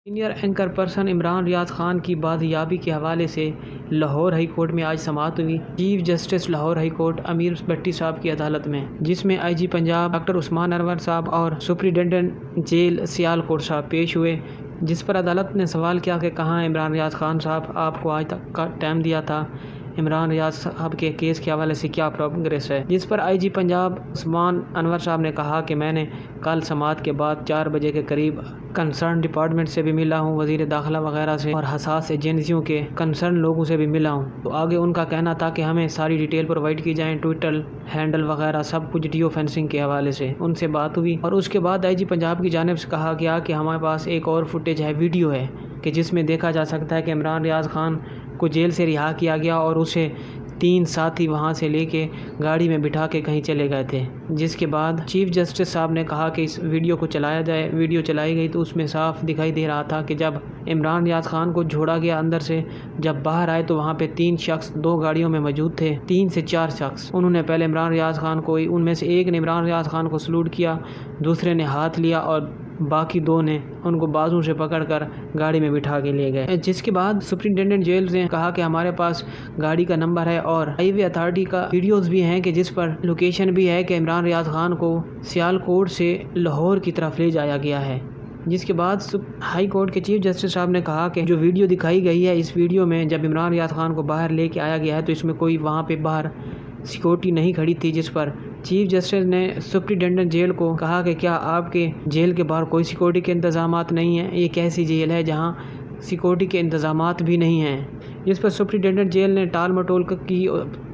Senior anchor person Imran ریاض خان کی بازیابی کے حوالے سے لاہور ہائی کورٹ میں آج سماعت ہوئی۔ Chief justice Lahore high court Amir Bhatti صاحب کی عدالت میں، جس میں آئی جی پنجاب ڈاکٹر عثمان انور صاحب اور سپرنٹنڈنٹ جیل سیالکوٹ صاحب پیش ہوئے، جس پر عدالت نے سوال کیا کہ کہاں عمران ریاض خان صاحب، آپ کو آج تک کا ٹائم دیا تھا، عمران ریاض صاحب کے کیس کے حوالے سے کیا پروگریس ہے؟ جس پر آئی جی پنجاب عثمان انور صاحب نے کہا کہ میں نے کل سماعت کے بعد 4 بجے کے قریب کنسرن ڈپارٹمنٹ سے بھی ملا ہوں، وزیر داخلہ وغیرہ سے اور حساس ایجنسیوں کے کنسرن لوگوں سے بھی ملا ہوں۔ تو آگے ان کا کہنا تھا کہ ہمیں ساری ڈیٹیل پرووائڈ کی جائیں، ٹویٹر ہینڈل وغیرہ سب کچھ جیو فینسنگ کے حوالے سے ان سے بات ہوئی، اور اس کے بعد آئی جی پنجاب کی جانب سے کہا گیا کہ ہمارے پاس ایک اور فوٹیج ہے، ویڈیو ہے، کہ جس میں دیکھا جا سکتا ہے کہ عمران ریاض خان کو جیل سے رہا کیا گیا اور اسے 3 ساتھی وہاں سے لے کے گاڑی میں بٹھا کے کہیں چلے گئے تھے۔ جس کے بعد چیف جسٹس صاحب نے کہا کہ اس ویڈیو کو چلایا جائے۔ ویڈیو چلائی گئی تو اس میں صاف دکھائی دے رہا تھا کہ جب عمران ریاض خان کو جھوڑا گیا اندر سے، جب باہر آئے تو وہاں پہ 3 شخص 2 گاڑیوں میں موجود تھے، 3 سے 4 شخص۔ انہوں نے پہلے عمران ریاض خان کو، ان میں سے ایک نے عمران ریاض خان کو سلوٹ کیا، دوسرے نے ہاتھ لیا اور باقی 2 نے ان کو بازو سے پکڑ کر گاڑی میں بٹھا کے لے گئے۔ جس کے بعد سپرنٹنڈنٹ جیل نے کہا کہ ہمارے پاس گاڑی کا نمبر ہے اور ہائی وے اتھارٹی کا ویڈیوز بھی ہیں کہ جس پر لوکیشن بھی ہے کہ عمران ریاض خان کو سیالکوٹ سے لاہور کی طرف لے جایا گیا ہے۔ جس کے بعد ہائی کورٹ کے چیف جسٹس صاحب نے کہا کہ جو ویڈیو دکھائی گئی ہے، اس ویڈیو میں جب عمران ریاض خان کو باہر لے کے آیا گیا ہے تو اس میں کوئی وہاں پہ باہر سیکورٹی نہیں کھڑی تھی، جس پر چیف جسٹس نے سپرنٹنڈنٹ جیل کو کہا کہ کیا آپ کے جیل کے باہر کوئی سیکورٹی کے انتظامات نہیں ہیں؟ یہ کیسی جیل ہے جہاں سیکورٹی کے انتظامات بھی نہیں ہیں؟ جس پر سپرنٹنڈنٹ جیل نے ٹال مٹول کی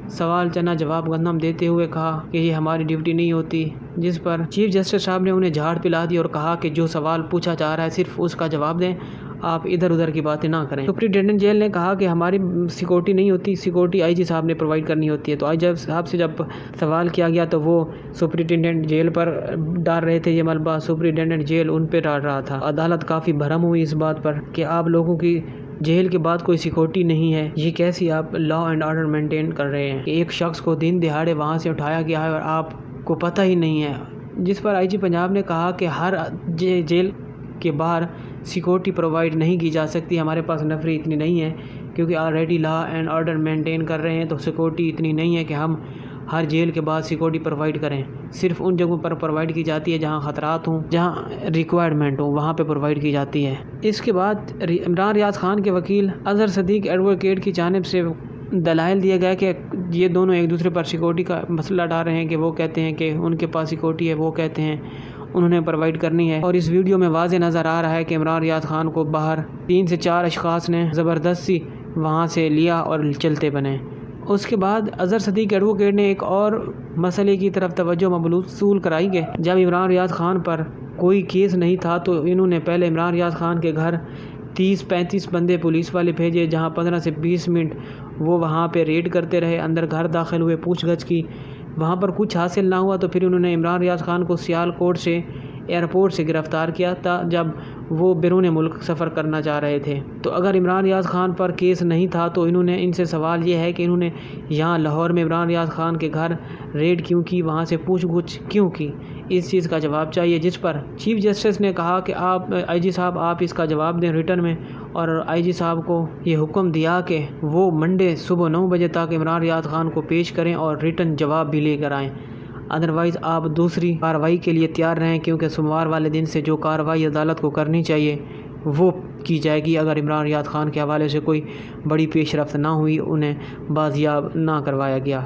سوال چنا جواب گندم دیتے ہوئے کہا کہ یہ ہماری ڈیوٹی نہیں ہوتی، جس پر چیف جسٹس صاحب نے انہیں جھاڑ پلا دی اور کہا کہ جو سوال پوچھا جا رہا ہے صرف اس کا جواب دیں، آپ ادھر ادھر کی باتیں نہ کریں۔ سپرنٹنڈنٹ جیل نے کہا کہ ہماری سیکورٹی نہیں ہوتی، سیکورٹی آئی جی صاحب نے پرووائڈ کرنی ہوتی ہے۔ تو آئی جی صاحب سے جب سوال کیا گیا تو وہ سپرنٹنڈنٹ جیل پر ڈال رہے تھے یہ ملبہ، سپرنٹنڈنٹ جیل ان پہ ڈال رہا تھا۔ عدالت کافی بھرم ہوئی اس بات پر کہ آپ لوگوں کی جیل کے بعد کوئی سیکورٹی نہیں ہے، یہ کیسی آپ لا اینڈ آرڈر مینٹین کر رہے ہیں کہ ایک شخص کو دن دہاڑے وہاں سے اٹھایا گیا ہے اور آپ کو پتہ ہی نہیں ہے۔ جس پر آئی جی پنجاب نے کہا کہ ہر جیل کے باہر سیکورٹی پرووائڈ نہیں کی جا سکتی، ہمارے پاس نفری اتنی نہیں ہے کیونکہ already law and order maintain کر رہے ہیں، تو سیکورٹی اتنی نہیں ہے کہ ہم ہر جیل کے بعد سیکورٹی پرووائڈ کریں، صرف ان جگہوں پر پرووائڈ کی جاتی ہے جہاں خطرات ہوں، جہاں ریکوائرمنٹ ہو، وہاں پہ پرووائڈ کی جاتی ہے۔ اس کے بعد عمران ریاض خان کے وکیل اظہر صدیق ایڈوکیٹ کی جانب سے دلائل دیا گیا کہ یہ دونوں ایک دوسرے پر سیکورٹی کا مسئلہ ڈال رہے ہیں، کہ وہ کہتے ہیں کہ ان کے پاس سیکورٹی ہے، وہ کہتے ہیں انہوں نے پرووائڈ کرنی ہے، اور اس ویڈیو میں واضح نظر آ رہا ہے کہ عمران ریاض خان کو باہر 3 سے 4 اشخاص نے زبردستی وہاں سے لیا اور چلتے بنے۔ اس کے بعد اظہر صدیق ایڈوکیٹ نے ایک اور مسئلے کی طرف توجہ مبذول کرائی کہ جب عمران ریاض خان پر کوئی کیس نہیں تھا تو انہوں نے پہلے عمران ریاض خان کے گھر 30-35 بندے پولیس والے بھیجے، جہاں 15 سے 20 منٹ وہ وہاں پہ ریڈ کرتے رہے، اندر گھر داخل ہوئے، پوچھ گچھ کی، وہاں پر کچھ حاصل نہ ہوا تو پھر انہوں نے عمران ریاض خان کو سیالکوٹ سے ایئرپورٹ سے گرفتار کیا تھا جب وہ بیرون ملک سفر کرنا چاہ رہے تھے۔ تو اگر عمران ریاض خان پر کیس نہیں تھا تو انہوں نے ان سے سوال یہ ہے کہ انہوں نے یہاں لاہور میں عمران ریاض خان کے گھر ریڈ کیوں کی، وہاں سے پوچھ گچھ کیوں کی، اس چیز کا جواب چاہیے۔ جس پر چیف جسٹس نے کہا کہ آپ آئی جی صاحب آپ اس کا جواب دیں ریٹن میں، اور آئی جی صاحب کو یہ حکم دیا کہ وہ منڈے صبح 9 بجے تک عمران ریاض خان کو پیش کریں اور ریٹن جواب بھی لے کر آئیں، ادروائز آپ دوسری کارروائی کے لیے تیار رہیں، کیونکہ سوموار والے دن سے جو کارروائی عدالت کو کرنی چاہیے وہ کی جائے گی اگر عمران ریاض خان کے حوالے سے کوئی بڑی پیش رفت نہ ہوئی، انہیں بازیاب نہ کروایا گیا۔